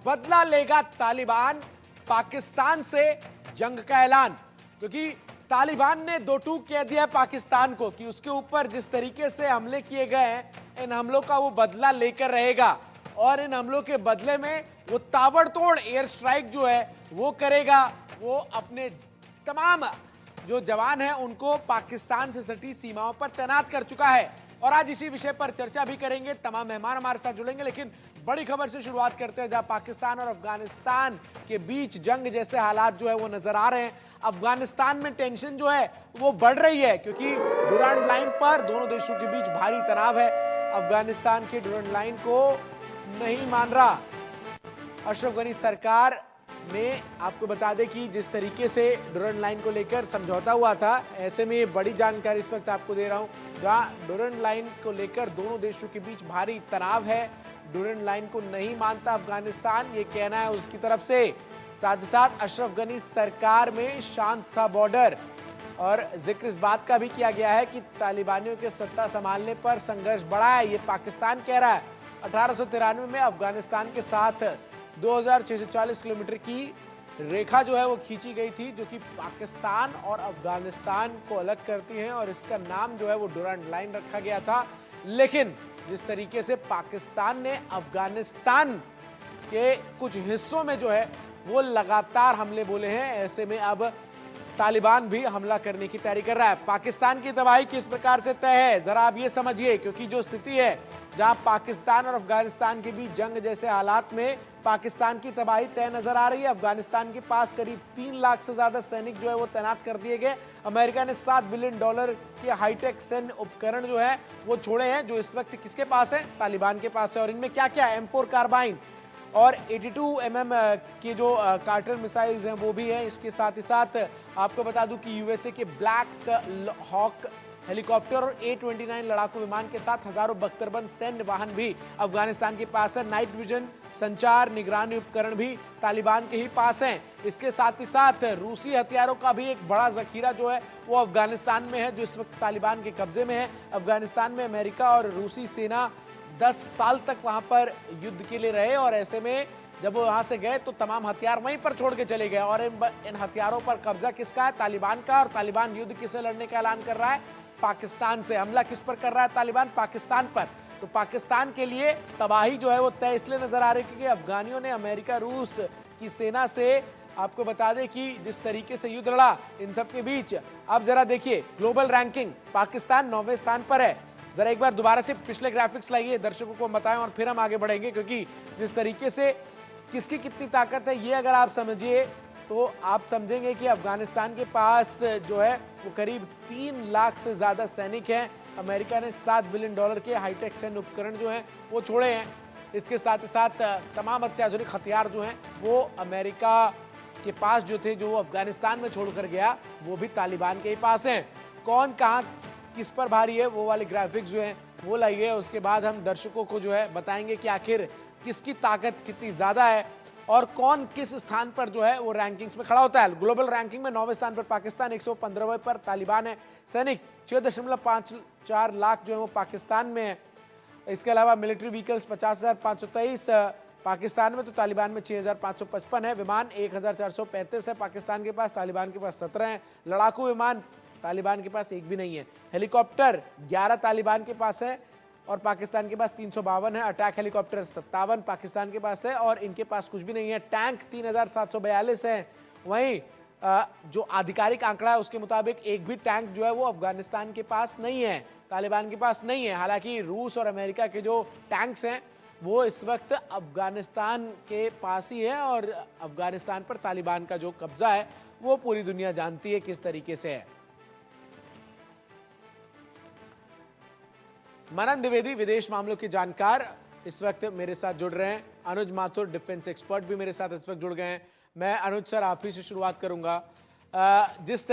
बदला लेगा तालिबान, पाकिस्तान से जंग का ऐलान। क्योंकि तालिबान ने दो टूक कह दिया पाकिस्तान को कि उसके ऊपर जिस तरीके से हमले किए गए हैं, इन हमलों का वो बदला लेकर रहेगा और इन हमलों के बदले में वो ताबड़तोड़ एयर स्ट्राइक जो है वो करेगा। वो अपने तमाम जो जवान हैं उनको पाकिस्तान से सटी सीमाओं पर तैनात कर चुका है। और आज इसी विषय पर चर्चा भी करेंगे। तमाम मेहमान हमारे साथ जुड़ेंगे, लेकिन बड़ी खबर से शुरुआत करते हैं जहां पाकिस्तान और अफगानिस्तान के बीच जंग जैसे हालात जो है वो नजर आ रहे हैं। अफगानिस्तान में टेंशन जो है वो बढ़ रही है क्योंकि डुरांड लाइन पर दोनों देशों के बीच भारी तनाव है। अफगानिस्तान की डुरांड लाइन को नहीं मान रहा अशरफ गनी सरकार में। आपको बता दें कि जिस तरीके से डुरांड लाइन को लेकर समझौता हुआ था, ऐसे में ये बड़ी जानकारी इस वक्त आपको दे रहा हूं जहां डुरांड लाइन को लेकर दोनों देशों के बीच भारी तनाव है। डुरांड लाइन को नहीं मानता अफगानिस्तान, ये कहना है उसकी तरफ से। साथ ही साथ अशरफ गनी सरकार में शांत था बॉर्डर, और जिक्र इस बात का भी किया गया है कि तालिबानियों के सत्ता संभालने पर संघर्ष बढ़ा है, ये पाकिस्तान कह रहा है। 1893 में अफगानिस्तान के साथ 2640 किलोमीटर की रेखा जो है वो खींची गई थी, जो कि पाकिस्तान और अफगानिस्तान को अलग करती है, और इसका नाम जो है वो डुरांड लाइन रखा गया था। लेकिन जिस तरीके से पाकिस्तान ने अफगानिस्तान के कुछ हिस्सों में जो है वो लगातार हमले बोले हैं, ऐसे में अब तालिबान भी हमला करने की तैयारी कर रहा है। पाकिस्तान की तबाही किस प्रकार से तय है जरा आप ये समझिए, क्योंकि जो स्थिति है जहां पाकिस्तान और अफगानिस्तान के बीच जंग जैसे हालात में पाकिस्तान की तबाही तय नजर आ रही है। अफगानिस्तान के पास करीब 3 लाख से ज्यादा सैनिक जो है वो तैनात कर दिए गए। अमेरिका ने $7 बिलियन के हाईटेक सैन्य उपकरण जो है वो छोड़े हैं, जो इस वक्त किसके पास है? तालिबान के पास है। और इनमें क्या क्या है? M4 कार्बाइन और 82 mm के जो कार्टर मिसाइल्स हैं वो भी हैं। इसके साथ ही साथ आपको बता दूं कि यूएसए के ब्लैक हॉक हेलीकॉप्टर और A-29 लड़ाकू विमान के साथ हजारों बख्तरबंद सैन्य वाहन भी अफगानिस्तान के पास है। नाइट विजन, संचार, निगरानी उपकरण भी तालिबान के ही पास हैं। इसके साथ ही साथ रूसी हथियारों का भी एक बड़ा जखीरा जो है वो अफगानिस्तान में है, जो इस वक्त तालिबान के कब्जे में है। अफगानिस्तान में अमेरिका और रूसी सेना 10 साल तक वहां पर युद्ध के लिए रहे, और ऐसे में जब वो वहां से गए तो तमाम हथियार वहीं पर छोड़ के चले गए। और इन हथियारों पर कब्जा किसका है? तालिबान का। और तालिबान युद्ध किसे लड़ने का ऐलान कर रहा है? पाकिस्तान से। हमला किस पर कर रहा है तालिबान? पाकिस्तान पर। तो पाकिस्तान के लिए तबाही जो है वो तय इसलिए नजर आ रही है क्योंकि अफगानियों ने अमेरिका रूस की सेना से, आपको बता दें कि जिस तरीके से युद्ध लड़ा इन सब के बीच। अब जरा देखिए ग्लोबल रैंकिंग, पाकिस्तान 9वें स्थान पर है। जरा एक बार दोबारा से पिछले ग्राफिक्स लाइए, दर्शकों को बताएं और फिर हम आगे बढ़ेंगे, क्योंकि जिस तरीके से किसकी कितनी ताकत है ये अगर आप समझिए तो आप समझेंगे कि अफगानिस्तान के पास जो है वो करीब 3 लाख से ज्यादा सैनिक हैं। अमेरिका ने $7 बिलियन के हाईटेक सैन्य उपकरण जो हैं वो छोड़े हैं। इसके साथ ही साथ तमाम अत्याधुनिक हथियार जो हैं वो अमेरिका के पास जो थे, जो अफगानिस्तान में छोड़कर गया, वो भी तालिबान के ही पास हैं। कौन कहाँ किस पर भारी है वो वाले ग्राफिक्स जो हैं वो लाइए, उसके बाद हम दर्शकों को जो है बताएंगे कि आखिर किसकी ताकत कितनी ज्यादा है और कौन किस स्थान पर जो है वो रैंकिंग्स में खड़ा होता है। ग्लोबल रैंकिंग में 9वें स्थान पर पाकिस्तान, 115वें पर तालिबान है। सैनिक 6.54 लाख जो है वो पाकिस्तान में है। इसके अलावा मिलिट्री व्हीकल्स 50,523 पाकिस्तान में, तो तालिबान में 6,555 है। विमान 1,435 है पाकिस्तान के पास, तालिबान के पास 17 है। लड़ाकू विमान तालिबान के पास एक भी नहीं है। हेलीकॉप्टर 11 तालिबान के पास है और पाकिस्तान के पास 352 है। अटैक हेलीकॉप्टर 57 पाकिस्तान के पास है और इनके पास कुछ भी नहीं है। टैंक 3,742 है। वहीं जो आधिकारिक आंकड़ा है उसके मुताबिक एक भी टैंक जो है वो अफगानिस्तान के पास नहीं है, तालिबान के पास नहीं है। हालांकि रूस और अमेरिका के जो टैंक्स हैं वो इस वक्त अफगानिस्तान के पास ही है, और अफगानिस्तान पर तालिबान का जो कब्जा है वो पूरी दुनिया जानती है किस तरीके से है। मनन द्विवेदी विदेश मामलों के जानकार इस वक्त मेरे साथ जुड़ रहे हैं। अनुज माथुर डिफेंस एक्सपर्ट भी मेरे साथ इस वक्त जुड़ गए हैं। मैं अनुज सर आप ही से शुरुआत करूंगा। जिस